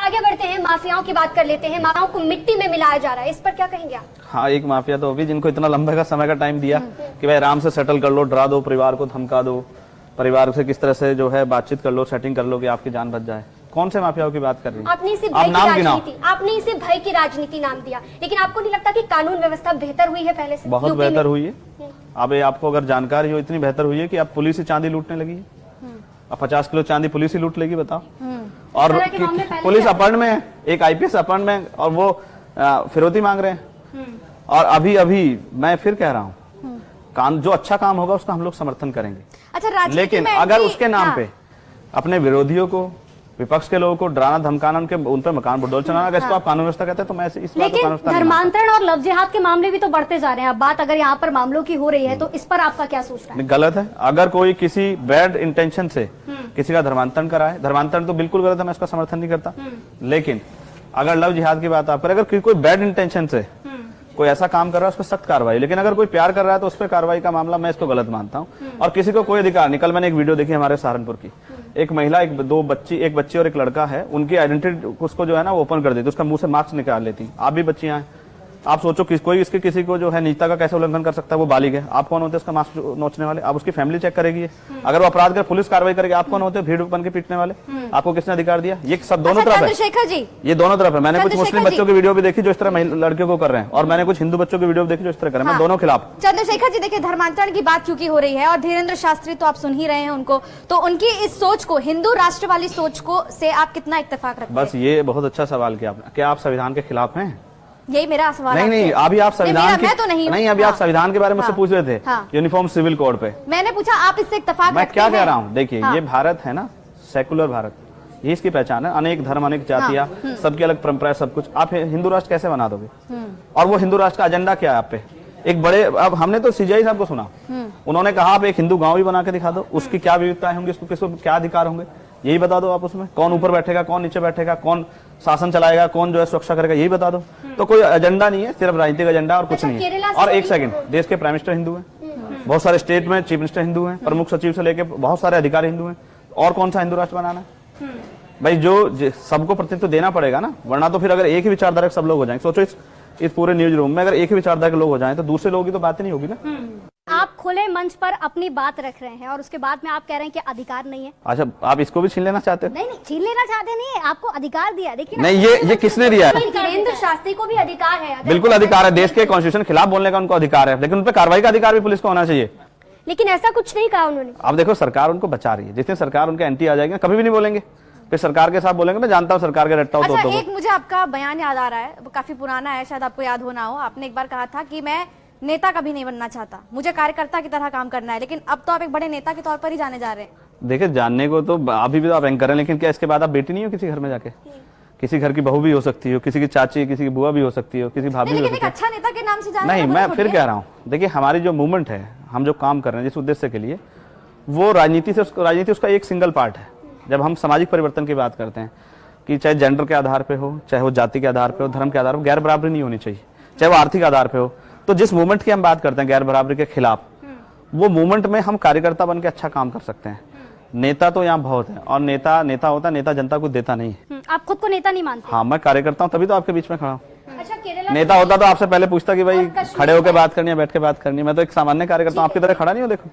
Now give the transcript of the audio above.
आगे बढ़ते हैं, माफियाओं की बात कर लेते हैं। माफियाओं को मिट्टी में मिलाया जा रहा है, इस पर क्या कहेंगे आप? हाँ, एक माफिया तो अभी जिनको इतना लंबे का समय का टाइम दिया कि भाई आराम से सेटल कर लो, डरा दो परिवार को, धमका दो परिवार से, किस तरह से जो है बातचीत कर लो, सेटिंग कर लो कि आपकी जान बच जाए। कौन से माफियाओं की बात कर रही है? आपने इसे भय की राजनीति नाम दिया, लेकिन आपको नहीं लगता कि कानून व्यवस्था बेहतर हुई है पहले से? बहुत बेहतर हुई है। अब आपको अगर जानकारी हो, इतनी बेहतर हुई है कि अब पुलिस ही चांदी लूटने लगी है। अब 50 किलो चांदी पुलिस ही लूट लेगी, बताओ। और पुलिस अपहरण में है, एक आईपीएस अपहरण में, और वो फिरौती मांग रहे हैं। और अभी मैं फिर कह रहा हूँ, काम जो अच्छा काम होगा उसका हम लोग समर्थन करेंगे। अच्छा, लेकिन अगर उसके नाम पे अपने विरोधियों को, विपक्ष के लोगों को डराना, धमकाना, उन पर मकान बुलडोल चलाना, अगर इसको आप कानून व्यवस्था कहते हैं तो मैं इस बात को कानून व्यवस्था नहीं मानता। धर्मांतरण और लव जिहाद के मामले भी तो बढ़ते जा रहे हैं। अब बात अगर यहाँ पर मामलों की हो रही है तो इस पर आपका क्या सोचना है? गलत है। अगर कोई किसी बैड इंटेंशन से किसी का धर्मांतरण कराए, धर्मांतरण तो बिल्कुल गलत है, मैं इसका समर्थन नहीं करता। लेकिन अगर लव जिहाद की बात आप करें, अगर कोई बैड इंटेंशन से कोई ऐसा काम कर रहा है उस पर सख्त कार्रवाई। लेकिन अगर कोई प्यार कर रहा है तो उस पर कार्रवाई का मामला मैं इसको गलत मानता हूँ। और किसी को कोई अधिकार नहीं। कल मैंने एक वीडियो देखी हमारे सहारनपुर की, एक महिला, एक बच्ची और एक लड़का है, उनकी आइडेंटिटी उसको जो है ना वो ओपन कर देती, उसका मुंह से मार्क्स निकाल लेती। आप भी बच्चियां हैं, आप सोचो कोई किसी को जो है निजता का कैसे उल्लंघन कर सकता है? वो बालिग है, आप कौन होते हैं उसका मार्क्स नोचने वाले? आप उसकी फैमिली चेक करेगी। अगर वो अपराध कर पुलिस कार्रवाई करेगी, आप कौन होते हैं भीड़ बन के पीटने वाले? आपको किसने अधिकार दिया? ये सब दोनों तरफ है, चंद्रशेखर जी, ये दोनों तरफ है। मैंने कुछ मुस्लिम बच्चों की वीडियो भी देखी जो इस तरह लड़कियों को कर रहे हैं, और मैंने कुछ हिंदू बच्चों की वीडियो देखी जो इस तरह कर रहे हैं। मैं दोनों खिलाफ। चंद्रशेखर जी, देखिए धर्मांतरण की बात क्योंकि हो रही है, और धीरेन्द्र शास्त्री तो आप सुन ही रहे हैं उनको, तो उनकी इस सोच को, हिंदू राष्ट्र वाली सोच को से आप कितना इत्तेफाक रखते हैं? बस ये बहुत अच्छा सवाल किया आपने। क्या आप संविधान के खिलाफ हैं? यही मेरा सवाल। नहीं, अभी आप संविधान मैं तो नहीं, अभी आप संविधान के बारे में मुझसे पूछ रहे थे, यूनिफॉर्म सिविल कोड पे। मैंने पूछा आप इससे इत्तेफाक मैं क्या कह रहा हूँ? देखिए, ये भारत है ना, सेकुलर भारत, ये इसकी पहचान है। अनेक धर्म, अनेक जातियां, सबकी अलग परंपरा, सब कुछ। आप हिंदू राष्ट्र कैसे बना दोगे? और वो हिंदू राष्ट्र का एजेंडा क्या है आप पे? एक बड़े, अब हमने तो सीजीआई साहब को सुना, उन्होंने कहा आप एक हिंदू गांव भी बना के दिखा दो, उसकी क्या विविधताएं होंगी, उसको किसको क्या अधिकार होंगे, यही बता दो आप। उसमें कौन ऊपर बैठेगा, कौन नीचे बैठेगा, कौन शासन चलाएगा, कौन जो है सुरक्षा करेगा, यही बता दो। तो कोई एजेंडा नहीं है, सिर्फ राजनीतिक एजेंडा और कुछ नहीं है। और एक सेकंड, देश के प्राइम मिनिस्टर हिंदू हैं, बहुत सारे स्टेट में चीफ मिनिस्टर हिंदू हैं, प्रमुख सचिव से लेकर बहुत सारे अधिकारी हिंदू हैं। और कौन सा हिंदू राष्ट्र बनाना है भाई? जो सबको प्रतिनिधित्व देना पड़ेगा ना, वरना तो फिर अगर एक ही विचारधारा के सब लोग हो जाएंगे, सोचो इस पूरे न्यूज रूम में अगर एक ही विचारधारा के लोग हो जाएं तो दूसरे लोगों की तो बात नहीं होगी ना। आप खुले मंच पर अपनी बात रख रहे हैं और उसके बाद में आप कह रहे हैं कि अधिकार नहीं है। अच्छा, आप इसको भी छीन लेना चाहते हो? नहीं, छीन लेना चाहते नहीं है, आपको अधिकार दिया। देखिए नहीं, ये किसने दिया है? धीरेन्द्र शास्त्री को भी अधिकार है। बिल्कुल अधिकार है, देश के कॉन्स्टिट्यूशन के खिलाफ बोलने का उनको अधिकार है, लेकिन उन पर कार्रवाई का अधिकार भी पुलिस को होना चाहिए। लेकिन ऐसा कुछ नहीं कहा उन्होंने। अब देखो, सरकार उनको बचा रही है, जिस दिन सरकार उनके एंटी आ जाएगी कभी भी नहीं बोलेंगे, फिर सरकार के साथ बोलेंगे। मैं जानता हूँ सरकार के रट्टा अच्छा, एक मुझे आपका बयान याद आ रहा है, काफी पुराना है, शायद आपको याद हो ना हो। आपने एक बार कहा था कि मैं नेता कभी नहीं बनना चाहता, मुझे कार्यकर्ता की तरह काम करना है। लेकिन अब तो आप एक बड़े नेता के तौर पर ही जाने जा रहे हैं। देखिए, जानने को तो अभी भी तो आप एंकर हैं, लेकिन क्या इसके बाद आप बेटी नहीं हो किसी घर में जाके? किसी घर की बहू भी हो सकती हो, किसी की चाची, किसी की बुआ भी हो सकती हो, किसी भाभी भी हो सकती है। अच्छा नेता के नाम से जाना नहीं, मैं फिर कह रहा हूँ, देखिए हमारी जो मूवमेंट है, हम जो काम कर रहे हैं जिस उद्देश्य के लिए, वो राजनीति उसका एक सिंगल पार्ट है। जब हम सामाजिक परिवर्तन की बात करते हैं कि चाहे जेंडर के आधार पे हो, चाहे वो जाति के आधार पे हो, धर्म के आधार पर, गैर बराबरी नहीं होनी चाहिए, चाहे वो आर्थिक आधार पे हो। तो जिस मूवमेंट की हम बात करते हैं गैर बराबरी के खिलाफ, वो मूवमेंट में हम कार्यकर्ता बन के अच्छा काम कर सकते हैं। नेता तो यहाँ बहुत है, और नेता होता है, नेता जनता को देता नहीं है। आप खुद को नेता नहीं मानते? हाँ, मैं कार्यकर्ता हूँ, तभी तो आपके बीच में खड़ा हूँ। अच्छा, केरला नेता होता तो आपसे पहले पूछता कि भाई खड़े होकर बात करनी है, बैठ के बात करनी है। मैं तो एक सामान्य कार्यकर्ता हूँ, आपकी तरह खड़ा नहीं हूँ। देखो।